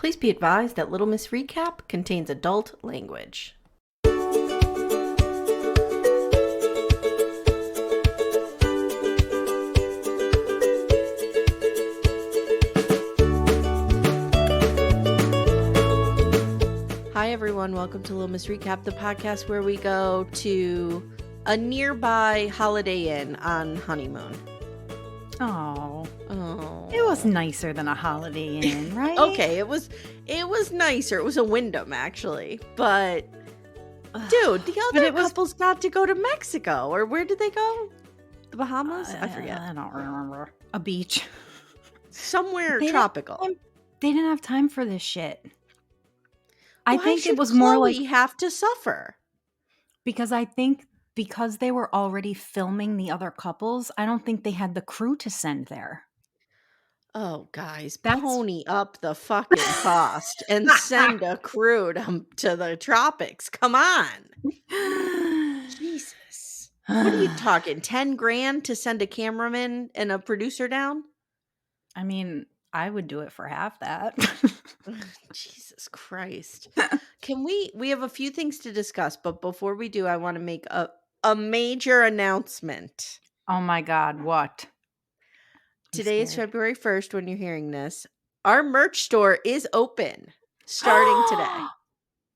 Please be advised that Little Miss Recap contains adult language. Hi everyone, welcome to Little Miss Recap, the podcast where we go to a nearby Holiday Inn on honeymoon. Oh, it was nicer than a Holiday Inn, right? Okay, it was nicer. It was a Wyndham, actually. But, dude, the other couples got to go to Mexico. Or where did they go? The Bahamas? I forget. I don't remember. A beach. Somewhere tropical. They didn't have time for this shit. Why I think should it was more Chloe like... have to suffer? Because I think because they were already filming the other couples, I don't think they had the crew to send there. Oh, guys, pony up the fucking cost and send a crew to the tropics. Come on. Jesus. What are you talking? 10 grand to send a cameraman and a producer down? I mean, I would do it for half that. Jesus Christ. We have a few things to discuss, but before we do, I want to make a major announcement. Oh my God, what? Today is February 1st when you're hearing this. Our merch store is open starting today.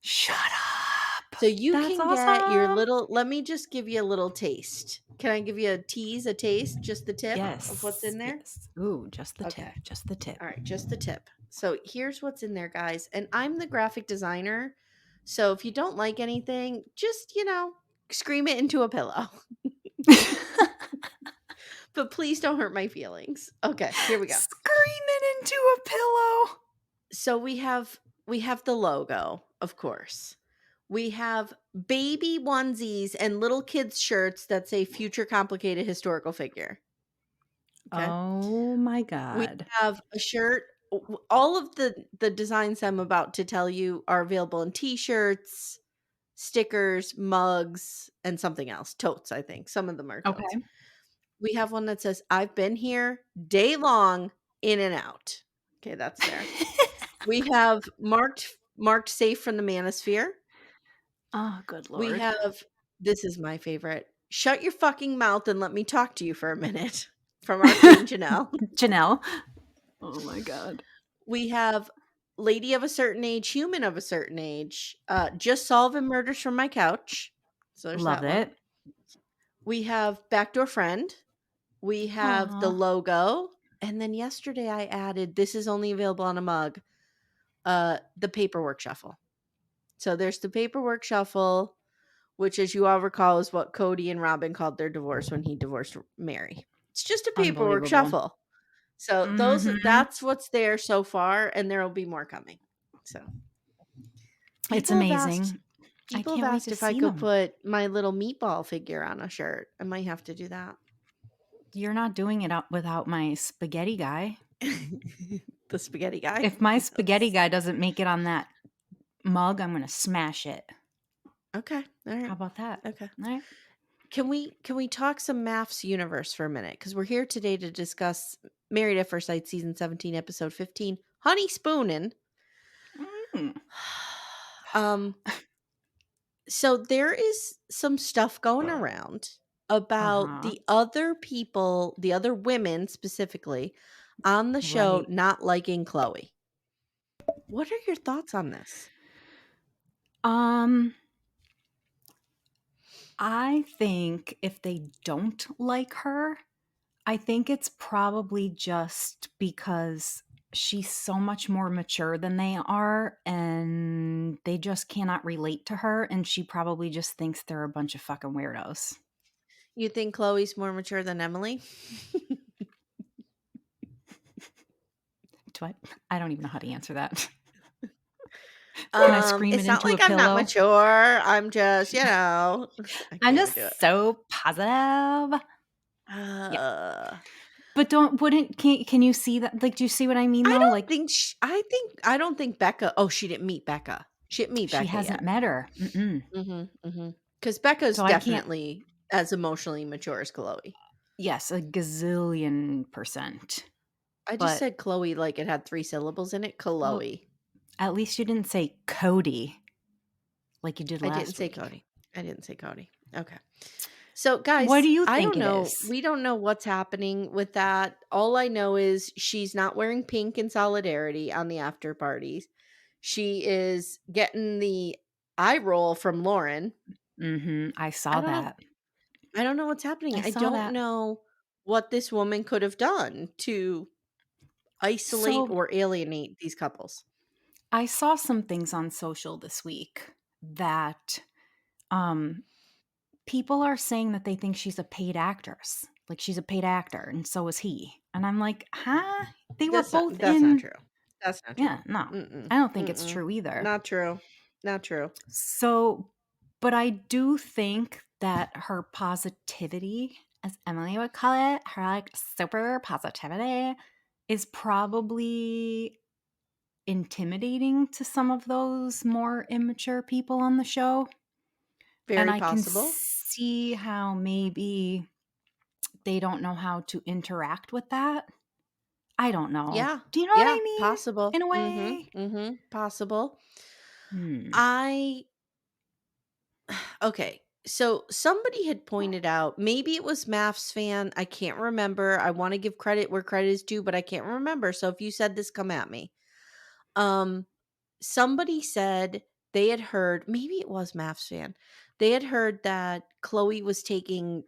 Shut up. So you can get your little, let me just give you a little taste. Can I give you a taste, just the tip of what's in there? Yes. Ooh, just the tip, just the tip. All right, just the tip. So here's what's in there, guys. And I'm the graphic designer. So if you don't like anything, just, scream it into a pillow. But please don't hurt my feelings. Okay, here we go. Scream it into a pillow. So we have the logo, of course. We have baby onesies and little kids shirts that say future complicated historical figure. Okay. Oh my God. We have a shirt. All of the designs I'm about to tell you are available in t-shirts, stickers, mugs, and something else. Totes, I think. Some of them are totes. Okay. We have one that says, I've been here day long, in and out. Okay, that's there. We have marked safe from the manosphere. Oh, good Lord. We have, this is my favorite, shut your fucking mouth and let me talk to you for a minute, from our queen Janelle. Janelle. Oh my God. We have lady of a certain age, human of a certain age, just solving murders from my couch. So there's Love that it. one. We have backdoor friend. We have the logo. And then yesterday I added, this is only available on a mug, the paperwork shuffle. So there's the paperwork shuffle, which, as you all recall, is what Cody and Robin called their divorce when he divorced Mary. It's just a paperwork shuffle. So that's what's there so far, and there will be more coming. So it's amazing. People have asked if I could put my little meatball figure on a shirt. I might have to do that. You're not doing it without my spaghetti guy. The spaghetti guy? If my spaghetti guy doesn't make it on that mug, I'm going to smash it. Okay. All right. How about that? Okay. All right. Can we talk some MAFS universe for a minute? Because we're here today to discuss Married at First Sight Season 17, Episode 15, Honeyspoonin. So there is some stuff going around about the other people, the other women specifically, on the show not liking Chloe. What are your thoughts on this? I think if they don't like her, I think it's probably just because she's so much more mature than they are, and they just cannot relate to her, and she probably just thinks they're a bunch of fucking weirdos. You think Chloe's more mature than Emily? What? I don't even know how to answer that. Can I scream it into a pillow? It's not like I'm not mature. I'm just, I'm just so positive. Yeah. But can you see that? Like, do you see what I mean? Though? I don't think Becca. Oh, she didn't meet Becca. She didn't meet Becca. She hasn't met her. Because Becca's definitely as emotionally mature as Chloe. Yes, a gazillion %. I just said Chloe like it had 3 syllables in it. Chloe. At least you didn't say Cody like you did I didn't last say week. Cody. I didn't say Cody. Okay. So, What do guys, you I think don't it know. is? We don't know what's happening with that. All I know is she's not wearing pink in solidarity on the after parties. She is getting the eye roll from Lauren. I I saw don't know. that. I don't know what's happening. I I saw don't that. know what this woman could have done to isolate So or alienate these couples. I saw some things on social this week that um people are saying that they think she's a paid actress. Like she's a paid actor and so is he. And I'm like, "Huh? They were both That's not in." true. That's not true. Yeah, no. Mm-mm. I don't think it's Mm-mm. true either. Not true. Not true. So, but I do think that her positivity, as Emily would call it, her like super positivity is probably intimidating to some of those more immature people on the show. And Very I can possible. see how maybe they don't know how to interact with that. I don't know. Yeah. Do you know what Yeah. I mean? Possible. In a way? Mm-hmm. Mm-hmm. Possible. Hmm. I okay. So somebody had pointed out, maybe it was MAFS fan. I can't remember. I want to give credit where credit is due, but I can't remember. So if you said this, come at me. Um, somebody said they had heard, maybe it was MAFS fan. They had heard that Chloe was taking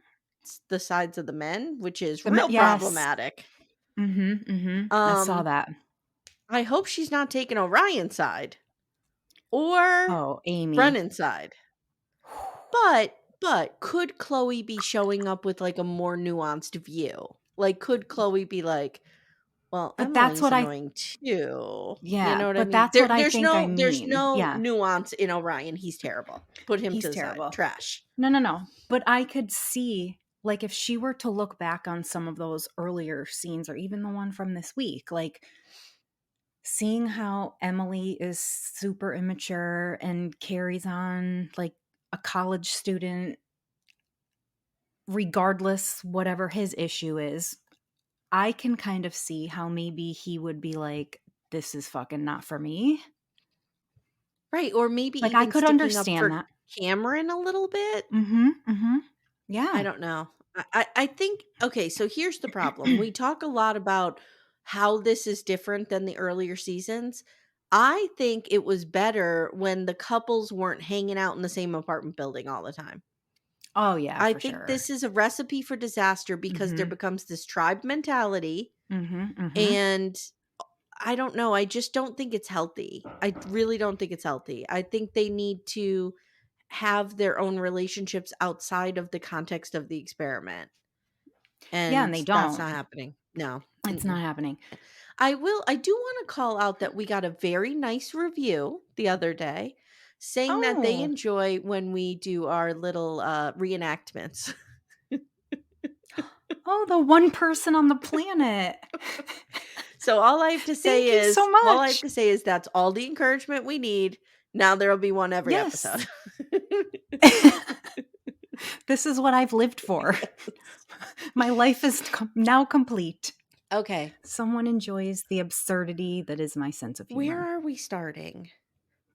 the sides of the men, which is real Yes. problematic. I saw Um, that. I hope she's not taking Orion's side or Oh, Amy. Brennan's side. But could Chloe be showing up with like a more nuanced view? Like, could Chloe be like, well, But that's Emily's what I annoying too. You yeah, know what I but mean? that's what I think I There's mean. no Yeah, nuance in Orion. He's terrible. Put him to he's the side. terrible. Trash. No, no, no. But I could see, like, if she were to look back on some of those earlier scenes or even the one from this week, like seeing how Emily is super immature and carries on like a college student, regardless, whatever his issue is, I can kind of see how maybe he would be like, this is fucking not for me. Right. Or maybe Like, I even could sticking up understand for that. Cameron a little bit. Mhm. I Yeah. don't know. I think okay, so here's the problem. We talk a lot about how this is different than the earlier seasons. I think it was better when the couples weren't hanging out in the same apartment building all the time. Oh, yeah, I for think sure. this is a recipe for disaster because there Mhm. becomes this tribe mentality, Mhm. and I don't know, I just don't think it's healthy. I really don't think it's healthy. I think they need to have their own relationships outside of the context of the experiment. Yeah, and And they that's don't. not happening. No. It's Mm-mm. not happening. I do wanna call out that we got a very nice review the other day saying that they Oh. enjoy when we do our little, reenactments. Oh, the one person on the planet. So Thank you so all I have much. to say is that's all the encouragement we need. Now there'll be one every episode. Yes. This is what I've lived for. Yes. My life is now complete. Okay, Someone enjoys the absurdity that is my sense of where humor. are we starting?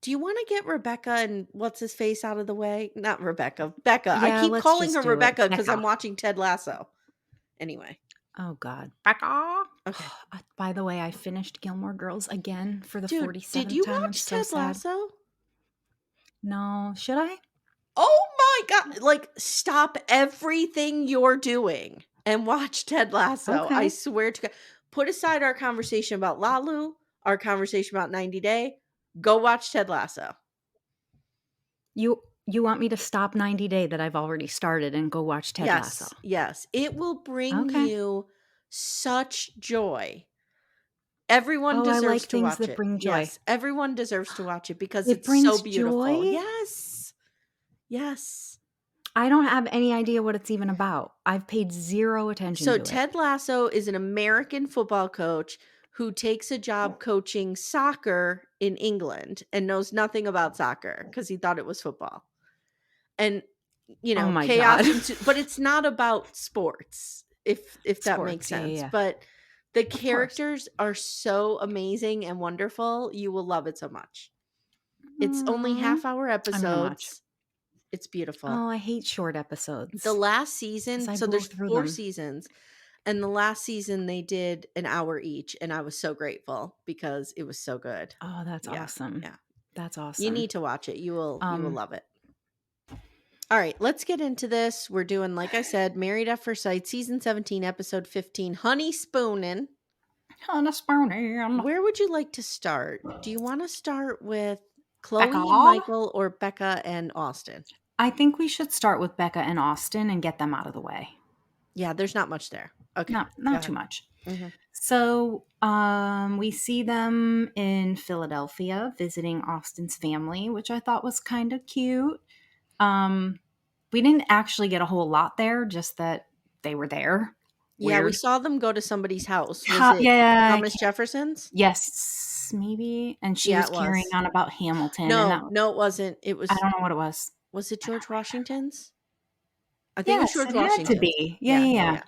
Do you wanna get Rebecca and what's his face out of the way? Not Rebecca, Becca. I Yeah, keep let's calling her just do it. Rebecca because 'cause I'm Becca. watching Ted Lasso. Anyway, Oh god. Becca. okay. By the way, I finished Gilmore Girls again for the Dude, did 47th you time. I'm watch so Ted sad. Lasso? No, should I? Oh my god, like, stop everything you're doing and watch Ted Lasso. I Okay. swear to God. Put aside our conversation about Lalu, our conversation about 90 Day. Go watch Ted Lasso. You want me to stop 90 Day that I've already started and go watch Ted Lasso? Yes, yes. It will bring Okay. you such joy. Everyone Oh, I deserves like to things watch that it. bring joy. Yes, everyone deserves to watch it because It it's so brings beautiful. joy? Yes. Yes. I don't have any idea what it's even about. I've paid 0 attention So to it. Ted Lasso is an American football coach who takes a job coaching soccer in England and knows nothing about soccer because he thought it was football. And Oh my god. chaos ensues, but it's not about sports, if that makes Sports, yeah, yeah, sense. yeah. But The Of course. characters are so amazing and wonderful. You will love it so much. It's only Mm, half-hour I'm gonna watch. episodes. It's beautiful. Oh, I hate short The episodes last because season, I so blow there's through 4 them. seasons, and the last season they did an hour each, and I was so grateful because it was so good. Oh, that's Yeah, awesome. yeah. That's You awesome. need to watch it. You will Um, love it. All right, let's get into this. We're doing, like I said, Married at First Sight, season 17, episode 15, Honeyspoonin. Honeyspoonin. Where would you like to start? Do you want to start with Becca. Chloe and Michael or Becca and Austin? I think we should start with Becca and Austin and get them out of the way. Yeah, there's not much there. Okay, go Not too ahead. much. Mhm. So, we see them in Philadelphia visiting Austin's family, which I thought was kind of cute. We didn't actually get a whole lot there, just that they were there. Yeah, we Weird. saw them go to somebody's house. Was it Yeah, I Thomas can't. Jefferson's? Yes, maybe. And she Yeah, was it carrying was. on about Hamilton, and No, no, it wasn't. It I was don't know what it was. it George Washington's? I think it was Yes, George it had to Washington's. be. Yeah, Yeah, yeah, yeah, yeah.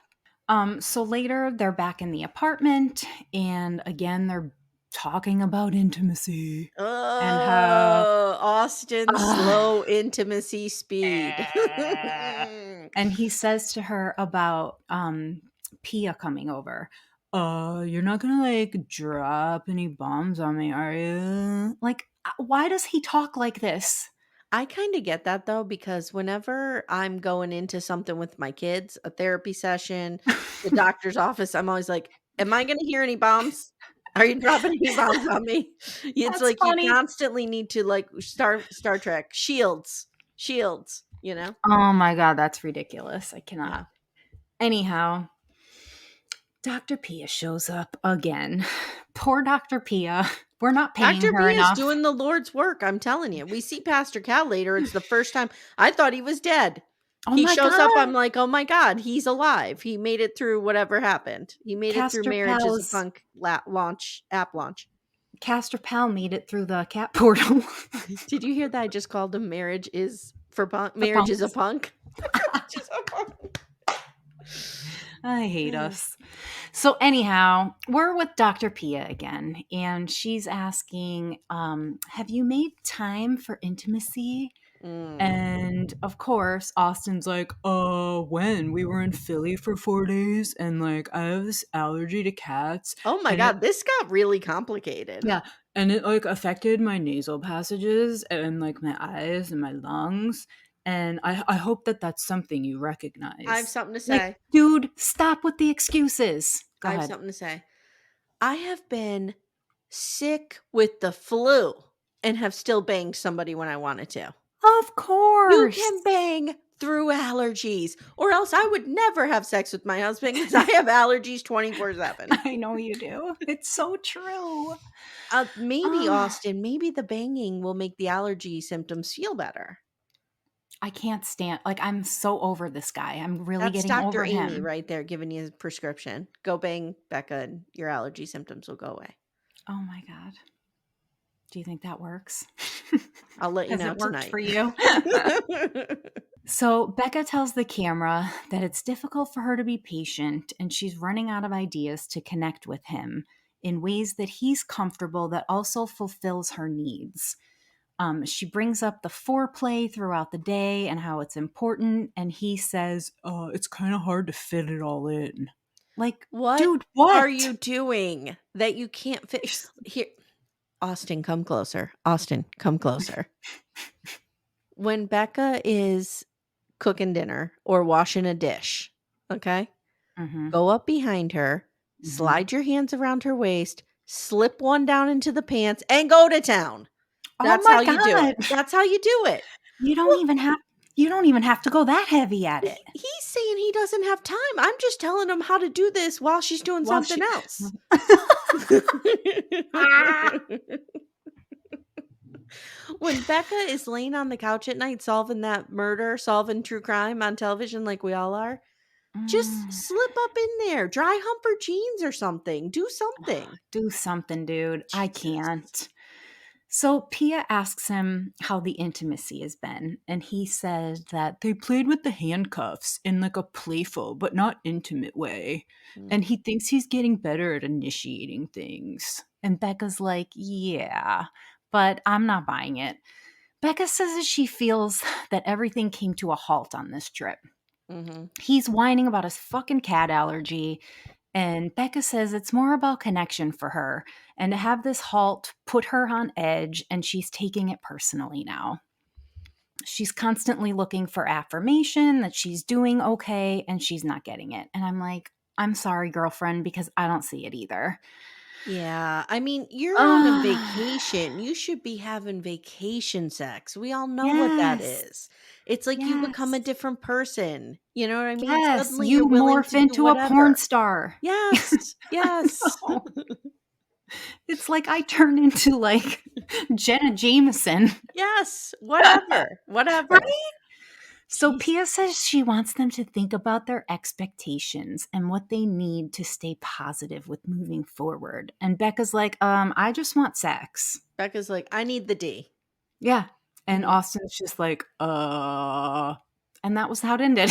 yeah. So later they're back in the apartment, and again they're talking about intimacy and how Oh, Austin's uh, slow intimacy speed. and he says to her about Pia coming over. You're not gonna like drop any bombs on me, are you? Like, why does he talk like this? I kind of get that though, because whenever I'm going into something with my kids, a therapy session, the doctor's office, I'm always like, am I going to hear any bombs? Are you dropping any bombs on me? It's That's like you funny. constantly need to like Star Trek shields, you know? Oh my god, that's ridiculous. I cannot. Yeah. Anyhow, Dr. Pia shows up again. Poor Dr. Pia. We're not paying Dr. her P is enough. doing the Lord's work. I'm telling you. We see Pastor Cal later. It's the first time I thought he was dead. Oh He my shows up. god. I'm like, oh my God, he's alive. He made it through whatever happened. He made it through Castor marriage as a Pal's punk app launch. Castor Pal made it through the cat portal. Did you hear that? I just called him marriage is for punk. The Marriage is a punks. punk. Marriage is a punk. I hate us. So anyhow, we're with Dr. Pia again, and she's asking, have you made time for intimacy? Mm. And of course, Austin's like, when? We were in Philly for 4 days, and like I have this allergy to cats, Oh my and it God, this got really complicated. yeah, and it like affected my nasal passages and like my eyes and my lungs. And I hope that that's something you I have recognize. something to Like, say. dude, stop with the excuses. Go I have ahead. something to say. I have been sick with the flu and have still banged somebody when I wanted to. Of You course. can bang through allergies, or else I would never have sex with my husband because I have allergies 24/7. I know you do. It's so true. Maybe Ah, Austin, maybe the banging will make the allergy symptoms feel better. I can't stand, like, I'm so over this guy. I'm really That's getting Dr. over Amy him. right there giving you a prescription. Go bang Becca and your allergy symptoms will go away. Oh my God. Do you think that works? I'll let you Has know it worked tonight. for you? So Becca tells the camera that it's difficult for her to be patient and she's running out of ideas to connect with him in ways that he's comfortable that also fulfills her needs. She brings up the foreplay throughout the day and how it's important, and he says, it's kind of hard to fit it all in. Like, What dude, are what? you doing that you can't fit There's- here? Austin, come closer. Austin, come closer. When Becca is cooking dinner or washing a dish, okay? Mhm, Go up behind her, mhm. slide your hands around her waist, slip one down into the pants, and go to town. Oh That's my how you do God. it. That's how you do it. You don't Well, even have you don't even have to go that heavy at it. he's saying he doesn't have time. I'm just telling him how to do this while she's doing Well, something she else. Ah. When Becca is laying on the couch at night solving that murder, solving true crime on television like we all are, just Mm. slip up in there, dry hump her jeans or something. Do something. Do something, dude. I Jesus. can't. So Pia asks him how the intimacy has been, and he said that they played with the handcuffs in like a playful but not intimate way. Mm. And he thinks he's getting better at initiating things. And Becca's like, yeah, but I'm not buying it. Becca says that she feels that everything came to a halt on this trip. Mm-hmm. He's whining about his fucking cat allergy, and Becca says it's more about connection for her, and to have this halt put her on edge, and she's taking it personally now. She's constantly looking for affirmation that she's doing okay, and she's not getting it. And I'm like, I'm sorry, girlfriend, because I don't see it either. Yeah, I mean, you're on a Uh, vacation. You should be having vacation sex. We all know what that yes, is. It's like you become a yes, different person. You know what I mean? yes. Suddenly you're You willing morph to do into a porn whatever. star. Yes, yes. No, it's like I turn into like Jenna Jameson. Yes, whatever, whatever. Right? So Jeez. Pia says she wants them to think about their expectations and what they need to stay positive with moving forward. And Becca's like, I just want sex. Becca's like, I need the D. Yeah. And Mhm. Austin's just like, and that was how it ended.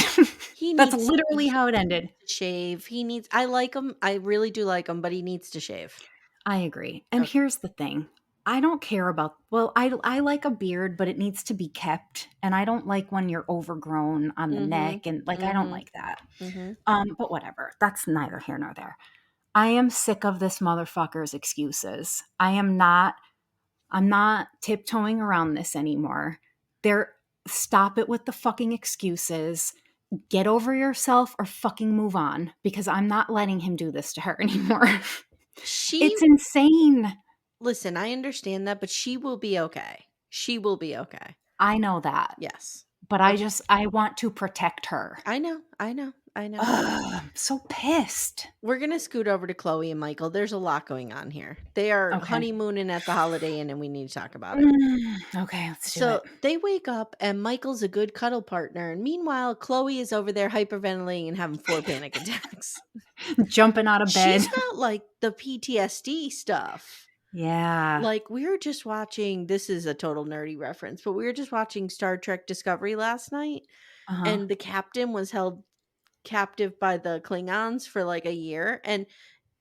He That's needs literally how it ended. to shave. He needs I like him. I really do like him, but he needs to shave. I agree. And Okay. here's the thing. I don't care about well, I like a beard, but it needs to be kept. And I don't like when you're overgrown on the Mhm. neck and like I don't Mhm. like that. Mhm. But whatever. That's neither here nor there. I am sick of this motherfucker's excuses. I'm not tiptoeing around this anymore. There Stop it with the fucking excuses. Get over yourself or fucking move on because I'm not letting him do this to her anymore. She It's insane. Listen, I understand that, but she will be okay. She will be okay. I know that. Yes. But I want to protect her. I know, I know, I know. Ugh, I'm so pissed. We're gonna scoot over to Chloe and Michael. There's a lot going on here. They are Okay. honeymooning at the Holiday Inn, and we need to talk about it. Okay, let's do So it. they wake up, and Michael's a good cuddle partner. And meanwhile, Chloe is over there hyperventilating and having 4 panic attacks. Jumping out of bed. She's got like the PTSD stuff. Yeah. Like, we were just watching, this is a total nerdy reference, but we were just watching Star Trek Discovery last night, Uh-huh. and the captain was held captive by the Klingons for like a year, and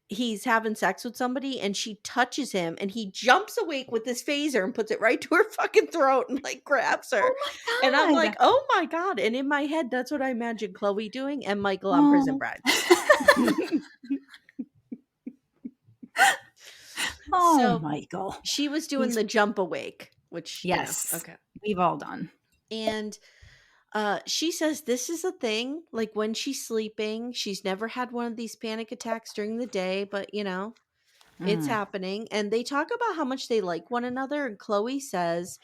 he's having sex with somebody, and she touches him, and he jumps awake with this phaser and puts it right to her fucking throat and like grabs her. Oh And I'm my like, god. oh my God. And in my head, that's what I imagine Chloe doing and Michael on Prison Oh. Bride. Oh, So Michael. she was doing He's the jump awake, which, yes. okay. We've all done. And she says this is a thing. Like when she's sleeping, she's never had one of these panic attacks during the day, but it's Mm, happening. And they talk about how much they like one another. And Chloe says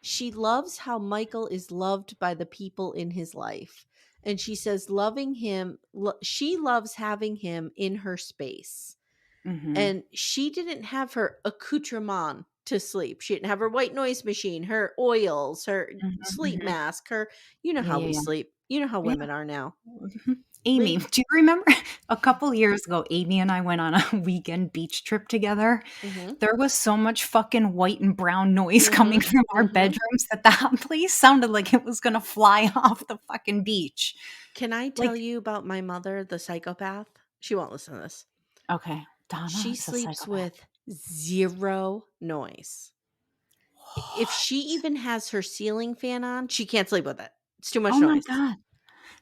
she loves how Michael is loved by the people in his life. And she says loving him, she loves having him in her space. mhm, And she didn't have her accoutrement to sleep. She didn't have her white noise machine, her oils, her mhm, sleep mhm. mask, her, you know Yeah, how yeah, we yeah. sleep. You know how Yeah. women are now. Mhm. Amy, They, do you remember a couple years ago, Amy and I went on a weekend beach trip together? mhm, There was so much fucking white and brown noise coming mhm, from our mhm. bedrooms that that place sounded like it was gonna fly off the fucking beach. Can I Like, tell you about my mother, the psychopath? She won't listen to this. okay, Donna She is a sleeps psychopath. with zero noise. If she What? even has her ceiling fan on, she can't sleep with it. It's too much Oh my noise. god.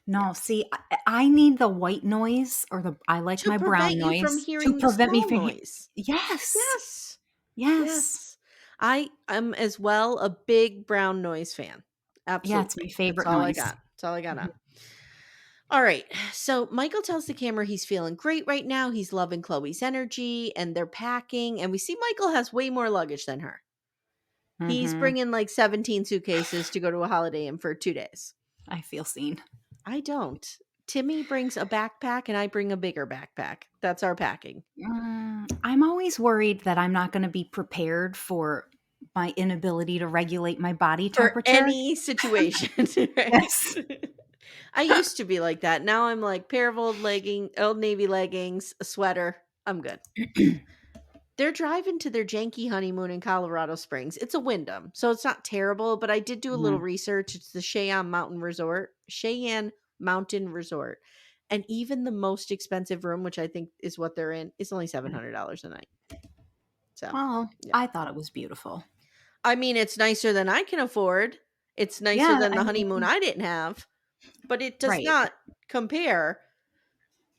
Yeah. No, see, I need the white noise or I like To my brown prevent you from noise to hearing the prevent me small from noise. yes. Yes. Yes. Yes. I am as well a big brown noise fan. Yeah, it's my Absolutely. That's favorite all I noise. got. That's all I got Mhm. on. All right. So Michael tells the camera he's feeling great right now. He's loving Chloe's energy and they're packing. And we see Michael has way more luggage than her. He's Mhm. bringing like 17 suitcases to go to a Holiday Inn for 2 days. I feel seen. I don't. Timmy brings a backpack and I bring a bigger backpack. That's our packing. I'm always worried that I'm not gonna be prepared for my inability to regulate my body For temperature. any situation, right? Yes. I used to be like that. Now I'm like pair of old Navy leggings, a sweater. I'm good. They're driving to their janky honeymoon in Colorado Springs. It's a Wyndham, so it's not terrible, but I did do a little Mhm. research. It's the Cheyenne Mountain Resort. And even the most expensive room, which I think is what they're in, is only $700 a night. So, Well, yeah. I thought it was beautiful. I mean, it's nicer than I can afford. It's nicer Yeah, than I the honeymoon mean, I didn't have, but it does right. not compare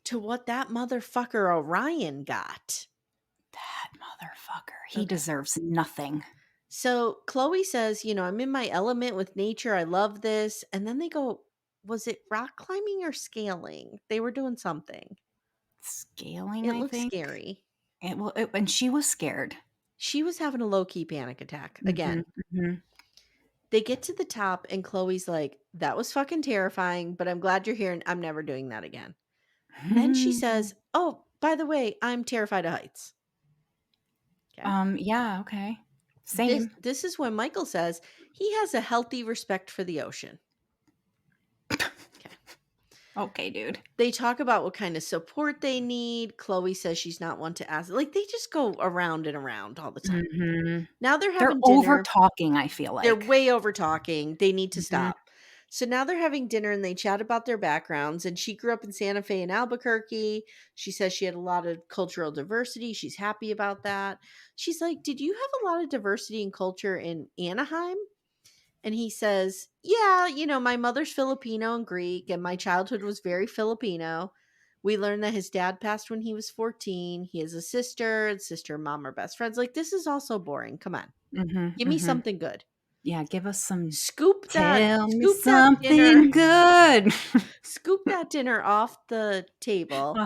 to what that motherfucker Orion got. That motherfucker. He Okay. deserves nothing. So Chloe says, I'm in my element with nature. I love this. And then they go, was it rock climbing or scaling? They were doing something. Scaling, It I looks think. scary. And she was scared. She was having a low key panic attack Mhm, again. mhm. They get to the top, and Chloe's like, that was fucking terrifying, but I'm glad you're here, and I'm never doing that again. Then she says, oh, by the way, I'm terrified of heights. Okay. Yeah, okay. This Same. this is when Michael says he has a healthy respect for the ocean. Okay. Okay, dude. They talk about what kind of support they need. Chloe says she's not one to ask. Like, they just go around and around all the time. Mhm. Now they're They're having over dinner. talking, I feel They're like. way over talking. They need to Mhm, stop. So now they're having dinner and they chat about their backgrounds. And she grew up in Santa Fe and Albuquerque. She says she had a lot of cultural diversity. She's happy about that. She's like, did you have a lot of diversity in culture in Anaheim? And he says, yeah, my mother's Filipino and Greek, and my childhood was very Filipino. We learned that his dad passed when he was 14. He has a sister, and sister and mom are best friends. Like, this is also boring. Come on. mhm, Give me mhm. something good. Yeah, give us some Scoop that tell me scoop that dinner something good. scoop that dinner off the table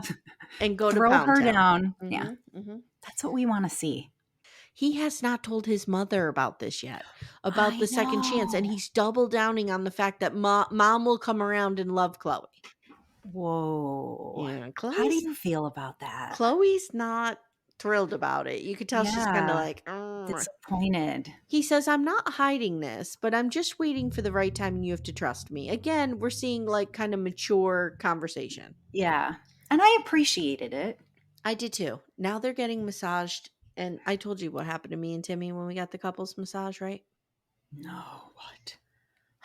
and go to Throw Pound her Town. down. Yeah, Mhm, mhm. that's what we wanna see. He has not told his mother about this yet, about I the second chance, and know. he's double downing on the fact that mom will come around and love Chloe. Whoa. Yeah, How do you feel about that? Chloe's not thrilled about it. You could tell she's kinda Yeah, like, "Ugh." disappointed. He says, "I'm not hiding this, but I'm just waiting for the right time and you have to trust me." Again, we're seeing, like, kinda mature conversation. Yeah, and I appreciated it. I did too. Now they're getting massaged, and I told you what happened to me and Timmy when we got the couples massage, right? No, what?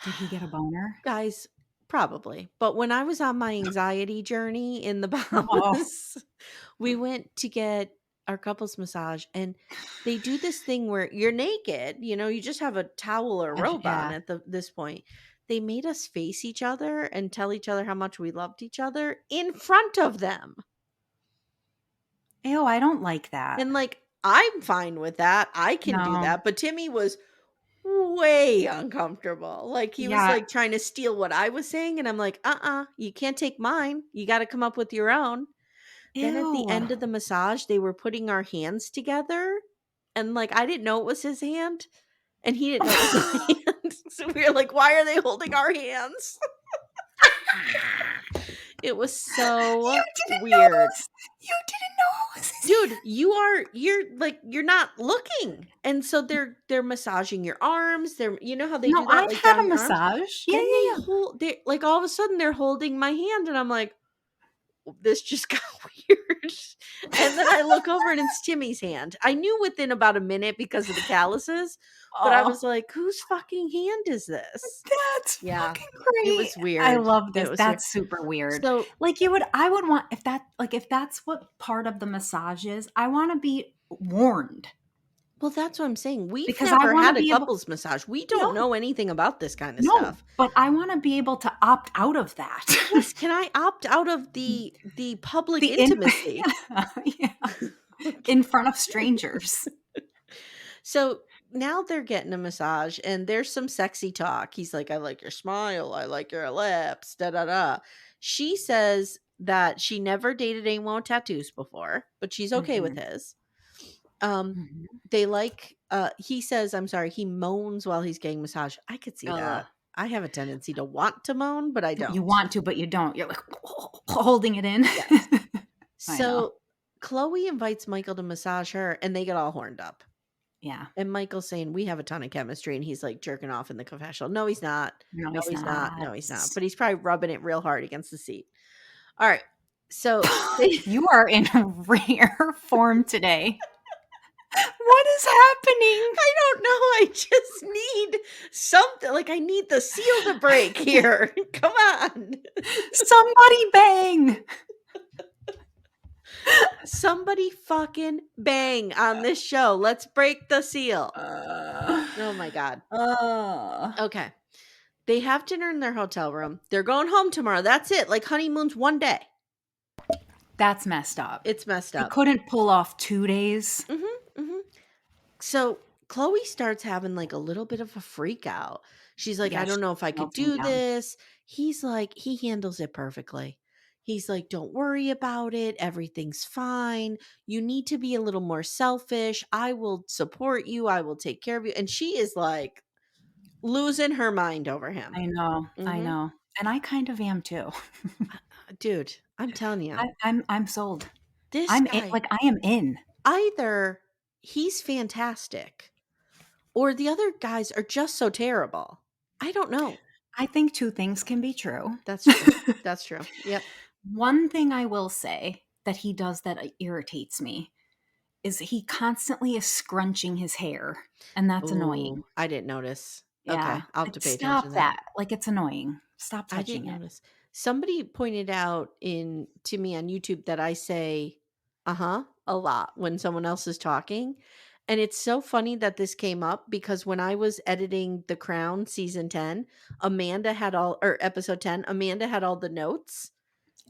Did he get a boner? Guys, probably. But when I was on my anxiety journey in the Oh, Bahamas, we went to get our couples massage, and they do this thing where you're naked, you just have a towel or robe on yeah. at this point. They made us face each other and tell each other how much we loved each other in front of them. Ew, I don't like that. And like, I'm fine with that. I can do No. that. But Timmy was way uncomfortable. Like, he was Yeah. like trying to steal what I was saying. And I'm like, you can't take mine. You got to come up with your own. Then at the Ew. end of the massage, they were putting our hands together. And like, I didn't know it was his hand. And he didn't know it was my hand. So we were like, why are they holding our hands? It was so weird. You didn't know it was his Dude, hand? you're not looking. And so they're massaging your arms. You know how they No, do that, I've like, had down a your arms? massage. Yeah, Then they yeah, yeah. like, all of a sudden they're holding my hand, and I'm like, this just got weird. And then I look over and it's Timmy's hand. I knew within about a minute because of the calluses, but I Oh, was like, whose fucking hand is this? that's Yeah. fucking It great. was I weird. love It this. was weird. That's super weird. So, Like I would want if that's what part of the massage is, I want to be warned well, that's what I'm saying. We've because I never want to had a be able couples massage. We don't no, know anything about this kind of no, stuff. but I want to be able to opt out of that. Yes, can I opt out of the public The in intimacy? yeah, Okay. in front of strangers. So now they're getting a massage and there's some sexy talk. He's like, I like your smile, I like your lips, da da da. She says that she never dated anyone with tattoos before, but she's okay with Mhm, his. Um, mhm. they like he says, I'm sorry, he moans while he's getting massage. I could see Ugh. that. I have a tendency to want to moan, but I You don't. want to, but you don't. You're like holding it in. Yes. I know. So Chloe invites Michael to massage her and they get all horned up. Yeah. And Michael's saying, "We have a ton of chemistry," and he's, like, jerking off in the confessional. No, he's not. No, No, he's he's not. not. No, he's not. But he's probably rubbing it real hard against the seat. Alright. So they You are in rare form today. What is happening? I don't know. I just need something. Like, I need the seal to break here. Come on. Somebody bang. Somebody fucking bang on this show. Let's break the seal. Uh, Oh my God. uh, Okay. They have dinner in their hotel room. They're going home tomorrow. That's it. Like, honeymoon's one day. that's messed up. It's messed They up. couldn't pull off 2 days. So Chloe starts having like a little bit of a freak out. She's like, Yeah, I don't she's know if I could melting do down. this. He's like, he handles it perfectly. He's like, don't worry about it. Everything's fine. You need to be a little more selfish. I will support you. I will take care of you. And she is like losing her mind over him. I know, I Hmm. know, and I kind of am too. Dude, I'm telling you, I'm sold. this I'm in, guy, like, I am in. either he's fantastic or the other guys are just so terrible. I don't know. I think 2 things can be true. That's true. That's true. Yep. One thing I will say that he does that irritates me is he constantly is scrunching his hair, and that's annoying. Ooh, I didn't notice. Yeah, Okay, I'll have like, to pay attention stop to that. that. Like, it's annoying. Stop I didn't touching it. notice. Somebody pointed out to me on YouTube that I say uh-huh a lot when someone else is talking. And it's so funny that this came up because when I was editing The Crown season 10, Amanda had all or episode 10, Amanda had all the notes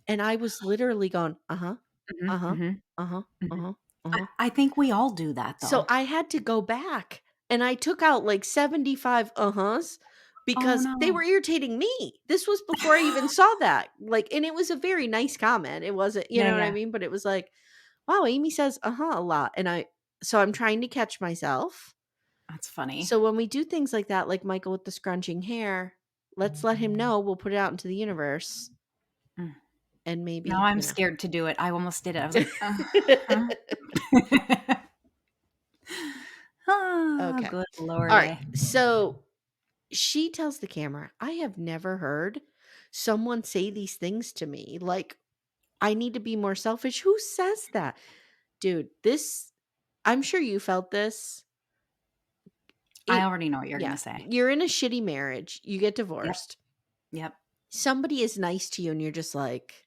and I was literally going uh-huh, Mhm, uh-huh, mhm, uh-huh, mhm. uh-huh, I uh-huh. I think we all do that, So though. I had to go back and I took out like 75 uh-huhs Oh, because they no. were irritating me. This was before I even saw that. Like, and it was a very nice comment. It wasn't, you Yeah, know what I yeah. mean? But it was like, wow, Amy says uh-huh a lot. So I'm trying to catch myself. That's funny. So when we do things like that, like Michael with the scrunching hair, let's let him know. We'll put it out into the universe Mm. and Now maybe, I'm scared to do it. I almost did it. I was like, huh?" Oh, Okay. good All lord, right. So she tells the camera, I have never heard someone say these things to me. Like, I need to be more selfish. Who says that? Dude, I'm sure you felt this. I It, already know what you're yeah, gonna say. you're in a shitty marriage, you get Yep, divorced. yep. Somebody is nice to you, and you're just like,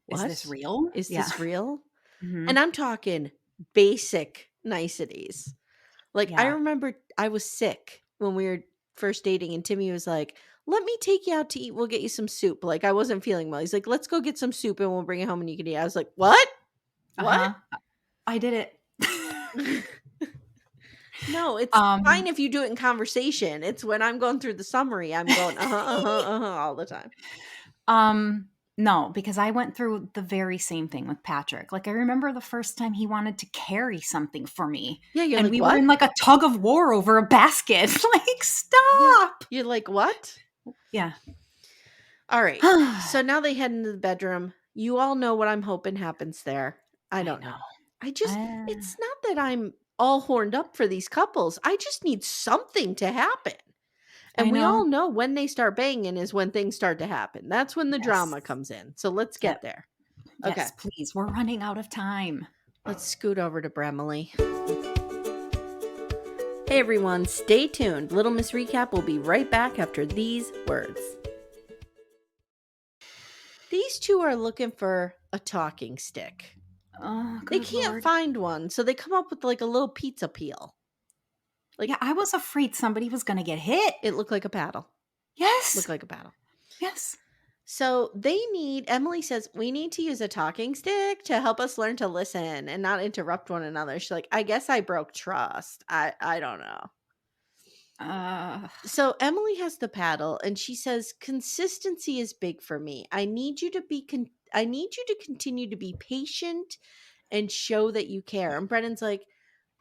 Is this what? real? Is Yeah. this real? Mhm. And I'm talking basic niceties. Like, I Yeah. remember I was sick when we were first dating, and Timmy was like, "Let me take you out to eat. We'll get you some soup." Like, I wasn't feeling well. He's like, "Let's go get some soup and we'll bring it home and you can eat." I was like, "What? What?" Uh-huh. I did it. No, it's fine Um, if you do it in conversation. It's when I'm going through the summary, I'm going, uh-huh, all the time. um, no, because I went through the very same thing with Patrick. Like, I remember the first time he wanted to carry something for me, Yeah, you're and like, we were "What?" in, like, a tug of war over a basket. Like, Yeah. stop! You're like, "What?" Yeah. All right. I So now they head into the bedroom. You all know what I'm hoping happens there. I don't know. know. It's Uh, not that I'm all horned up for these couples. I just need something to happen. I And we all know. know when they start banging is when things start to happen. That's when the Yes. drama comes in. So let's Yep. get there. Okay. Yes, please. We're running out of time. Let's scoot over to Bremily. Hey everyone, stay tuned. Little Miss Recap will be right back after these words. These two are looking for a talking stick. Oh, They good can't lord. find one, so they come up with like a little pizza peel. Like, Yeah, I was afraid somebody was gonna get hit. it looked like a paddle. Yes. Looked like a paddle. Yes. So Emily says, we need to use a talking stick to help us learn to listen and not interrupt one another. She's like, I guess I broke trust. I don't know. Uh, So Emily has the paddle and she says, consistency is big for me. I need you to continue to be patient and show that you care. And Brennan's like,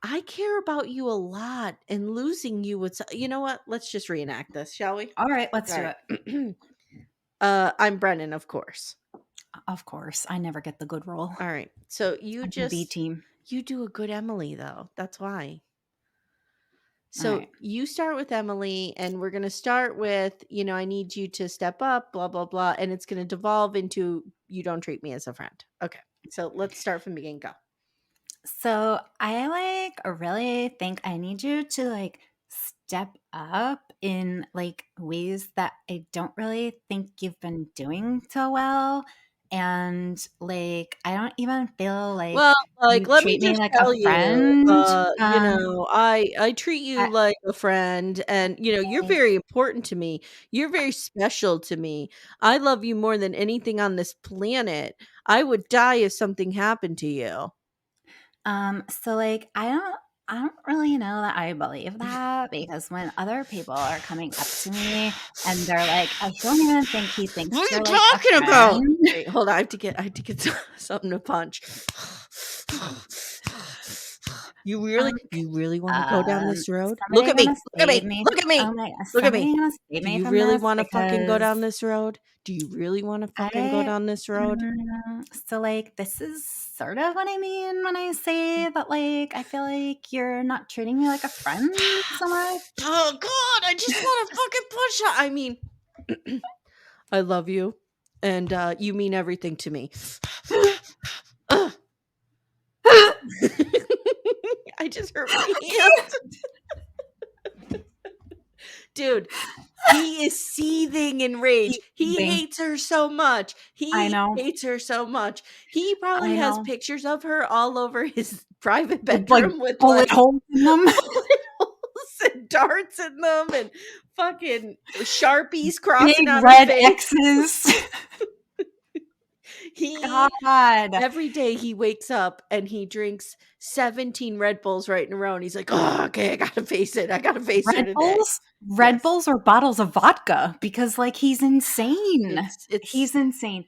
I care about you a lot and losing you would, you know what? Let's just reenact this, shall we? all right, let's All do right. it. I'm Brennan, of course. Of course, I never get the good role. All right. So I'm in B team. you do a good Emily though. That's why. All So right. you start with Emily, and we're going to start with, I need you to step up, blah, blah, blah. And it's going to devolve into, you don't treat me as a friend. Okay. So let's start from the beginning. Go. So I really think I need you to step up in ways that I don't really think you've been doing so well. And I don't even feel like Well, you let me treat me just like a tell you, friend. I treat you I, like a friend, and, you're I very important to me. You're very special to me. I love you more than anything on this planet. I would die if something happened to you. so I don't really know that I believe that because when other people are coming up to me and they're like, I don't even think he thinks What are you you're like a talking about? friend. Wait, hold on. I have to get something to punch. You really want to go down this road? Look Somebody at gonna me. Look at save me. me. Look at Oh me. my god, Look at me. somebody gonna save Do me you from really this want to fucking go because down this road? Do you really want to fucking go I down this road? so this is sort of what I mean when I say that I feel like you're not treating me like a friend so much. Oh God, I just want to fucking push her. I mean, I love you, and you mean everything to me. Ugh. I just hurt my hand. Dude, he is seething in rage. He Seething. hates her so much. I He know. hates her so much. He probably I has know. pictures of her all over his private With bedroom with bullet holes in them. bullet holes and darts in them and fucking Sharpies crossing Big out her red face. X's. He God. Every day he wakes up and he drinks 17 Red Bulls right in a row, and he's like, "Oh, okay, I gotta face it. I gotta face her Red today." Bulls? Red Yes. Bulls or bottles of vodka because, he's insane. It's He's insane.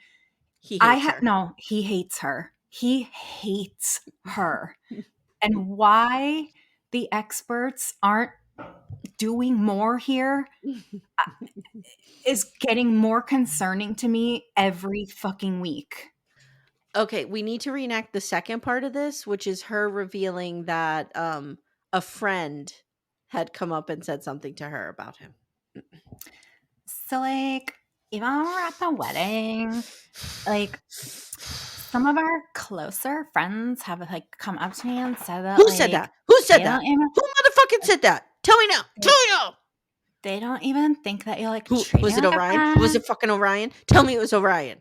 he hates her. No, he hates her. He hates her. And why the experts aren't doing more here is getting more concerning to me every fucking week. Okay, we need to reenact the second part of this, which is her revealing that a friend had come up and said something to her about him. So, even when we're at the wedding, like, some of our closer friends have, come up to me and said that, Who said that? Who they said don't that? even Who motherfucking said that? Tell me now. Tell they me now. they don't even think that you, Who treat me was it? like a Orion? Was friend. it fucking Orion? Tell me it was Orion.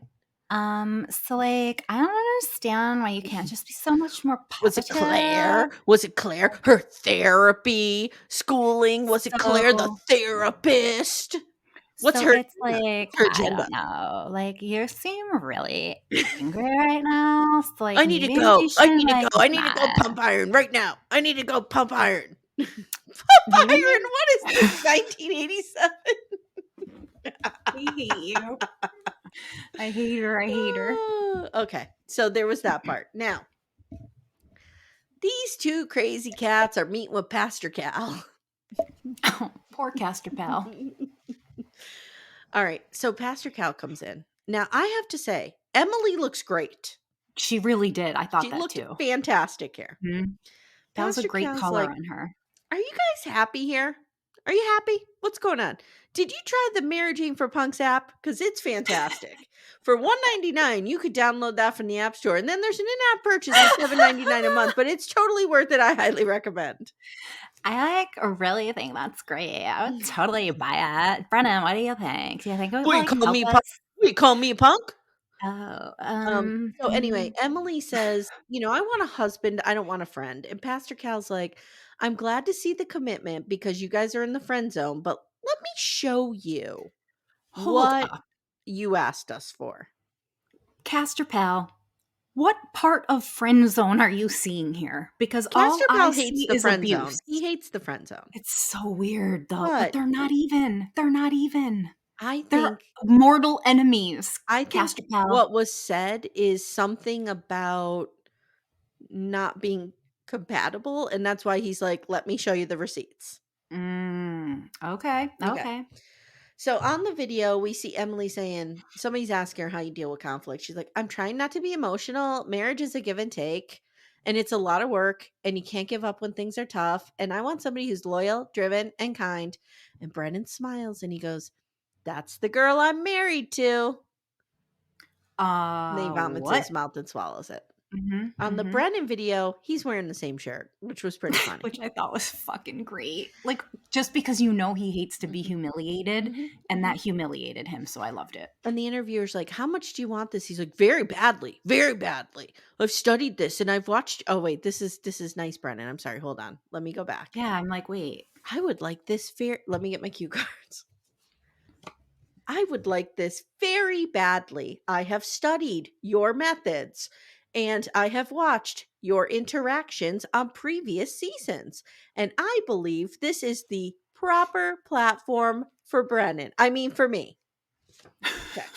So, I don't understand why you can't just be so much more Was it positive. Claire? Was it Claire? Her therapy schooling? Was it Claire the So therapist? What's so her it's agenda? What's her I agenda? don't know, you seem really angry right now, so, I need to maybe go. we I should, need to go. I need to go not. pump iron right now. I need to go pump iron. Pump Maybe iron? What is this? 1987? I hate you. I hate her, I hate her. Okay, so there was that part. Now, these two crazy cats are meeting with Pastor Cal. Oh, poor Castor Pal. All right, so Pastor Cal comes in. Now, I have to say, Emily looks great. She really did, I thought She that looked too. fantastic here. Mhm. That was a Pastor great Cal's color like, on her. "Are you guys happy here? Are you happy? What's going on? Did you try the Marriaging for Punks app? Because it's fantastic. For $1.99, you could download that from the App Store. And then there's an in-app purchase of $7.99 a month, but it's totally worth it. I highly recommend." I, really think that's great. I would totally buy it. Brennan, what do you think? Do you think it would, Will you call help me a punk? us? Will you call me a punk? Oh, So anyway, Emily says, "I want a husband. I don't want a friend." And Pastor Cal's like, "I'm glad to see the commitment because you guys are in the friend zone, but let me show you hold what up. you asked us for." Castor Pal, what part of friend zone are you seeing here? Because all Castor I Pal hates see the is friend abuse. zone. He hates the friend zone. It's so weird though, but But they're not even. They're not even. I They're think mortal enemies, I think Castor Pal. what was said is something about not being compatible, and that's why he's like, "Let me show you the receipts." Okay, Okay. okay. So on the video, we see Emily saying, somebody's asking her how you deal with conflict. She's like, "I'm trying not to be emotional. Marriage is a give and take, and it's a lot of work, and you can't give up when things are tough. And I want somebody who's loyal, driven, and kind." And Brennan smiles and he goes, "That's the girl I'm married to." And then he vomits in What? his mouth and swallows it. Mhm, On the mhm. Brennan video, he's wearing the same shirt, which was pretty funny. Which I thought was fucking great. Like, just because you know he hates to be Mhm, humiliated, mhm, and mhm. that humiliated him, so I loved it. And the interviewer's like, "How much do you want this?" He's like, "Very badly, very badly. I've studied this and I've watched." Oh wait, this is nice, Brennan. I'm sorry. Hold on. Let me go back. Yeah, I'm like, "Wait." I would like this fair. Let me get my cue cards. I would like this very badly. I have studied your methods and I have watched your interactions on previous seasons. And I believe this is the proper platform for Brennan. I mean, for me. Okay.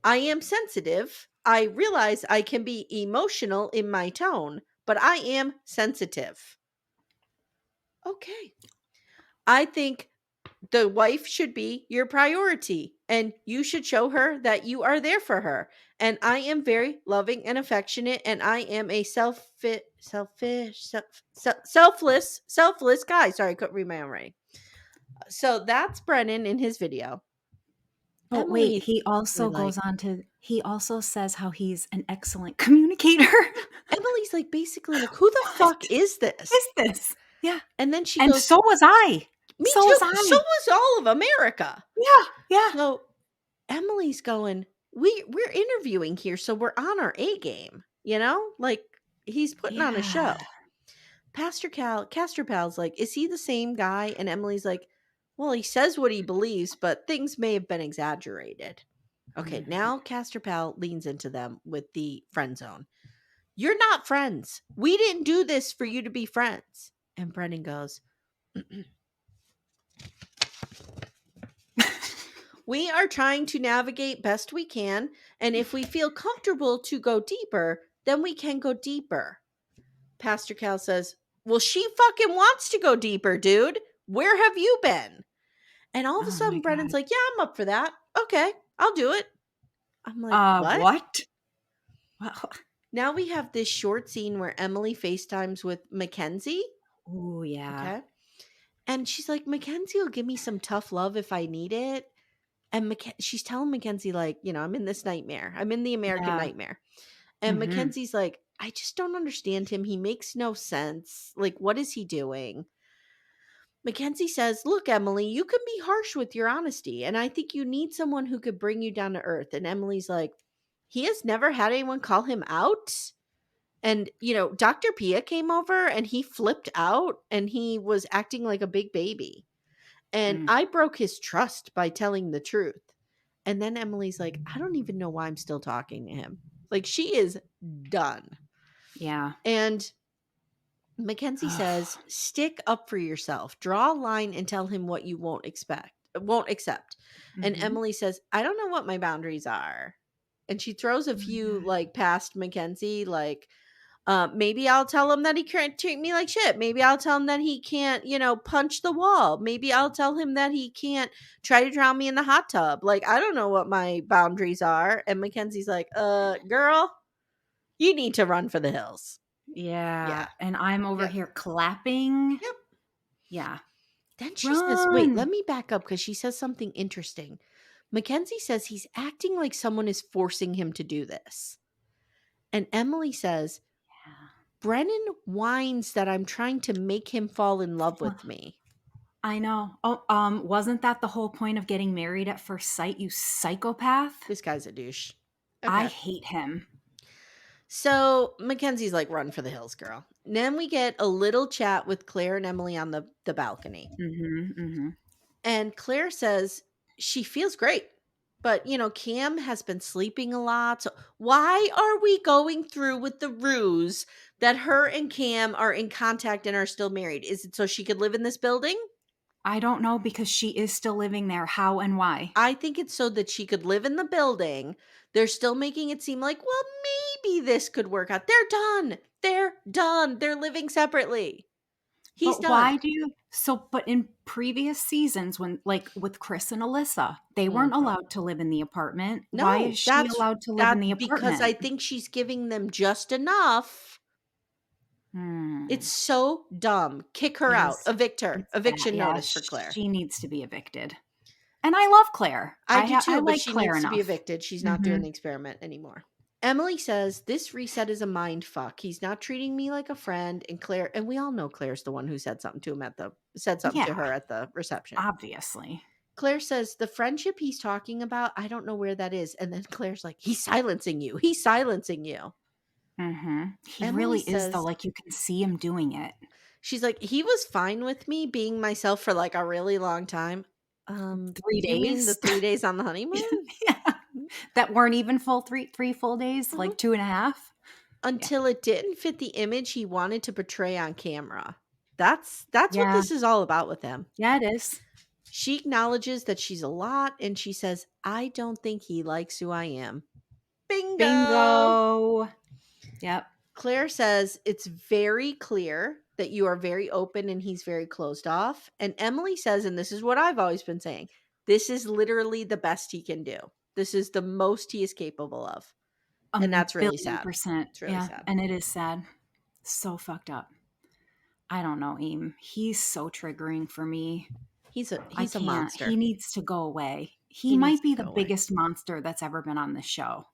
I am sensitive. I realize I can be emotional in my tone, but I am sensitive. Okay. I think the wife should be your priority and you should show her that you are there for her. And I am very loving and affectionate and I am a selfless guy. Sorry, I couldn't read my own writing. So that's Brennan in his video. But wait, Emily like he also says how he's an excellent communicator. Emily's like basically like, who the fuck What is is this? this? Yeah, And then she and goes, so was I. "Me So too. was So I. was all of America." Yeah, yeah, So Emily's going, we're interviewing here, so we're on our A game, you know? Like he's putting on a yeah. show. Castor Pal's like, is he the same guy? And Emily's like, well, he says what he believes, but things may have been exaggerated. Okay, Mhm. now Castor Pal leans into them with the friend zone. You're not friends. We didn't do this for you to be friends. And Brennan goes, we are trying to navigate best we can. And if we feel comfortable to go deeper, then we can go deeper. Pastor Cal says, well, she fucking wants to go deeper, dude. Where have you been? And all of a Oh my sudden, god. Brennan's like, yeah, I'm up for that. Okay, I'll do it. I'm like, what? What? Well, Now we have this short scene where Emily FaceTimes with Mackenzie. ooh, yeah. Okay. And she's like, Mackenzie will give me some tough love if I need it. And she's telling Mackenzie, like, I'm in this nightmare. I'm in the American Yeah. nightmare. And Mhm. Mackenzie's like, I just don't understand him. He makes no sense. Like, what is he doing? Mackenzie says, look, Emily, you can be harsh with your honesty. And I think you need someone who could bring you down to earth. And Emily's like, he has never had anyone call him out. And, Dr. Pia came over and he flipped out and he was acting like a big baby. And Mm. I broke his trust by telling the truth. And then Emily's like, I don't even know why I'm still talking to him. Like, she is done. Yeah. And Mackenzie says, stick up for yourself. Draw a line and tell him what you won't accept. And Mhm. Emily says, I don't know what my boundaries are. And she throws a Oh my few god. like past Mackenzie, like, maybe I'll tell him that he can't treat me like shit. Maybe I'll tell him that he can't, punch the wall. Maybe I'll tell him that he can't try to drown me in the hot tub. Like, I don't know what my boundaries are. And Mackenzie's like, girl, you need to run for the hills. Yeah. Yeah, and I'm over Yep. here clapping. Yep. Yeah. Then she says, wait, let Run. me back up because she says something interesting. Mackenzie says he's acting like someone is forcing him to do this. And Emily says, Yeah. Brennan whines that I'm trying to make him fall in love Well, with me. I know. Oh, wasn't that the whole point of getting married at first sight, you psychopath? This guy's a douche. I Okay. hate him. So Mackenzie's like, run for the hills, girl. Then we get a little chat with Claire and Emily on the balcony. Mhm, mhm. And Claire says she feels great. But, Cam has been sleeping a lot. So why are we going through with the ruse that her and Cam are in contact and are still married? Is it so she could live in this building? I don't know because she is still living there. How and why? I think it's so that she could live in the building. They're still making it seem like, well, maybe this could work out. They're done. They're done. They're living separately. He's But done. why do you but in previous seasons when like with Chris and Alyssa, they weren't Mhm. allowed to live in the apartment. Why is No, she that's allowed to live in that the because I apartment? think she's giving them just enough. It's Hmm. so dumb. Kick her It out. is Evict her. it's bad. Eviction Yeah, notice for Claire. she needs to be evicted. And I love Claire. I do I too, but like she Claire needs to be enough. evicted. She's not doing Mhm. the experiment anymore. Emily says this reset is a mind fuck. He's not treating me like a friend. And Claire, and we all know Claire's the one who said something to him said something to Yeah, her at the reception. obviously. Claire says the friendship he's talking about, I don't know where that is. And then Claire's like, he's silencing you. He's silencing you. He Emily really is, though. says, Like, you can see him doing it. she's like, he was fine with me being myself for like a really long time. 3 Do you mean the days? 3 days on the honeymoon? Yeah. That weren't even full 3 full days, Mhm. like 2.5? Yeah. Until it didn't fit the image he wanted to portray on camera. That's what Yeah. this is all about with him. Yeah, it is. She acknowledges that she's a lot, and she says, I don't think he likes who I am. Bingo! Bingo. Yep. Claire says it's very clear that you are very open and he's very closed off. And Emily says, and this is what I've always been saying, this is literally the best he can do. This is the most he is capable of. And that's really sad. $1,000,000,000%. It's really Yeah, sad. and it is sad. So fucked up. I don't know, Eam. He's so triggering for me. He's I a can't. monster. He needs to go away. He He needs might be to the go away. biggest monster that's ever been on this show.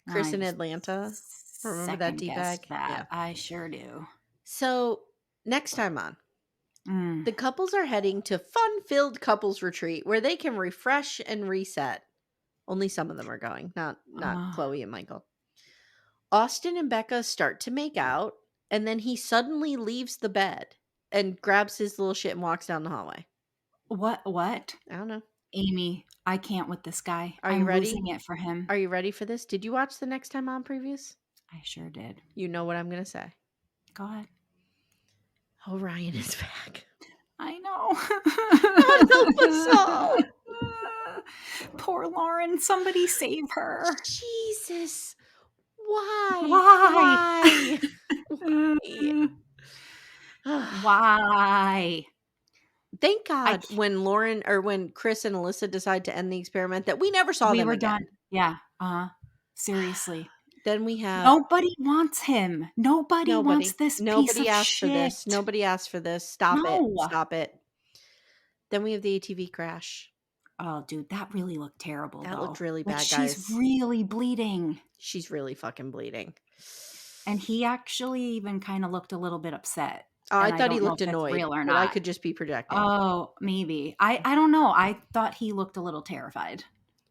Chris I in Atlanta. Remember that second guess D-bag? that. Yeah. I sure do. So next time on, the couples are heading to fun-filled couples retreat where they can refresh and reset. Only some of them are going, not Chloe and Michael. Austin and Becca start to make out, and then he suddenly leaves the bed and grabs his little shit and walks down the hallway. What? I don't know. Amy, I can't with this guy. Are you I'm ready? losing it for him. Are you ready for this? Did you watch the Next Time On previews? I sure did. You know what I'm going to say. Go ahead. Orion is back. I know. God help us all. Poor Lauren. Somebody save her. Jesus. Why? Why? Why? Thank God when Chris and Alyssa decide to end the experiment that we never saw we them were again. done. Yeah. Seriously. Then we have Nobody wants him. Nobody wants this piece of asked shit. for this. Nobody asked for this. Stop it. Stop it. Then we have the ATV crash. Oh, dude, that really looked terrible. That though. looked really Like, bad, guys. She's really bleeding. She's really fucking bleeding. And he actually even kind of looked a little bit upset. Oh, I thought don't he know looked if it's annoyed, real or but I not. could just be projecting. Oh, maybe. I don't know. I thought he looked a little terrified.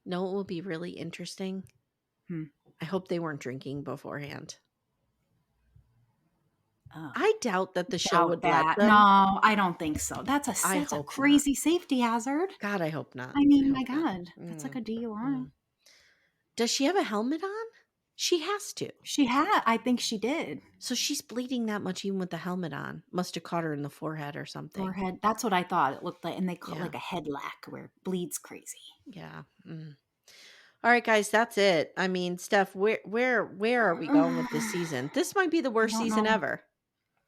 No, it will be really interesting. I hope they weren't drinking beforehand. I doubt that the show would let them. No, I don't think so. That's a crazy safety hazard. God, I hope not. I mean, my God, that's like a DUI. Does she have a helmet on? She has to. I think she did. So she's bleeding that much even with the helmet on. Must have caught her in the forehead or something. Forehead. That's what I thought it looked like. And they call it like a head lack where it bleeds crazy. Yeah. All right, guys, that's it. I mean, Steph, where are we going with this season? This might be the worst season ever.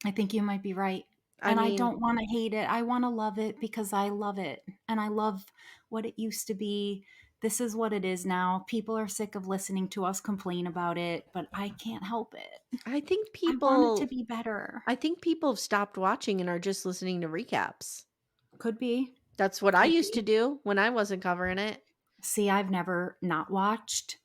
I think you might be right. I don't want to hate it. I want to love it because I love it. And I love what it used to be. This is what it is now. People are sick of listening to us complain about it, but I can't help it. I think I want it to be better. I think people have stopped watching and are just listening to recaps. Could be. That's what I used to do when I wasn't covering it. See, I've never not watched.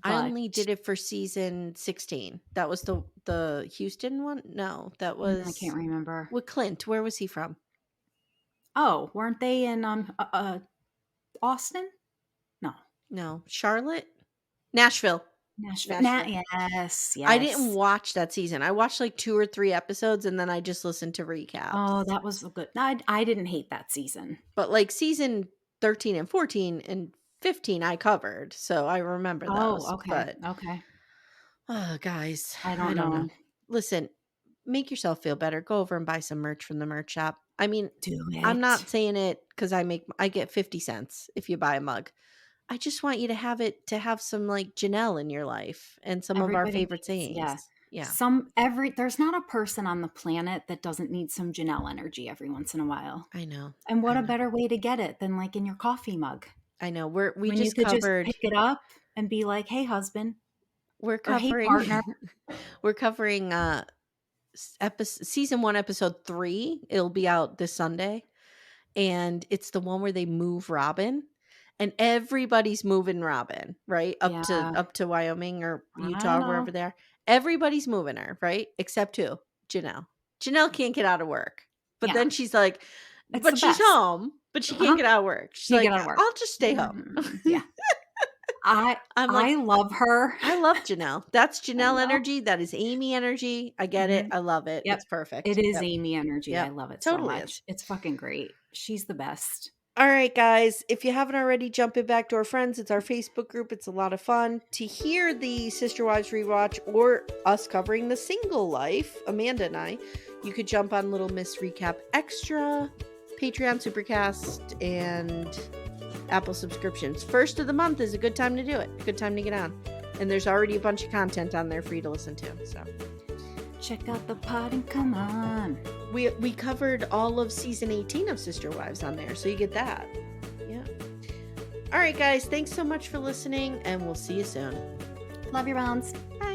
I only did it for season 16. That was the Houston one? No, that was... I can't remember. With Clint. Where was he from? Oh, weren't they in Austin? No. Charlotte? Nashville. Yes. I didn't watch that season. I watched like 2 or 3 episodes and then I just listened to recaps. Oh, that was good. I didn't hate that season. But like season 13 and 14 and 15 I covered. So I remember those. Oh, okay. But, okay. Oh, guys. I don't know. Listen, make yourself feel better. Go over and buy some merch from the merch shop. I mean, do it. I'm not saying it because I get 50 cents if you buy a mug. I just want you to have some like Janelle in your life and some of our favorite sayings. Yeah. There's not a person on the planet that doesn't need some Janelle energy every once in a while. I know. And what a better way to get it than like in your coffee mug. I know. We just covered. Just pick it up and be like, "Hey, husband." We're covering. Hey, partner. We're covering season 1, episode 3. It'll be out this Sunday, and it's the one where they move Robin. and everybody's moving Robin, right? Yeah. Up to Wyoming or I Utah, know. wherever they are. Everybody's moving her, right? Except who? Janelle. Janelle can't get out of work. But Yeah. then she's like, It's the but she's best. home, but she can't get out of work. She's Can't like, get out of work. I'll just stay home. Yeah. I'm like, I love her. I love Janelle. That's I Janelle know. energy. That is Amye energy. I get it. Mhm. I love it. Yep. It's perfect. It is Yep. Amye energy. I Yep. love it so Totally much. is. It's fucking great. She's the best. All right, guys. If you haven't already, jump in Back Door Friends. It's our Facebook group. It's a lot of fun. To hear the Sister Wives rewatch or us covering the single life, Amanda and I, you could jump on Little Miss Recap Extra, Patreon Supercast, and Apple subscriptions. First of the month is a good time to do it. Good time to get on. And there's already a bunch of content on there for you to listen to. So check out the pod and come on. We covered all of season 18 of Sister Wives on there, so you get that. Yeah. All right, guys. Thanks so much for listening, and we'll see you soon. Love your rounds. Bye.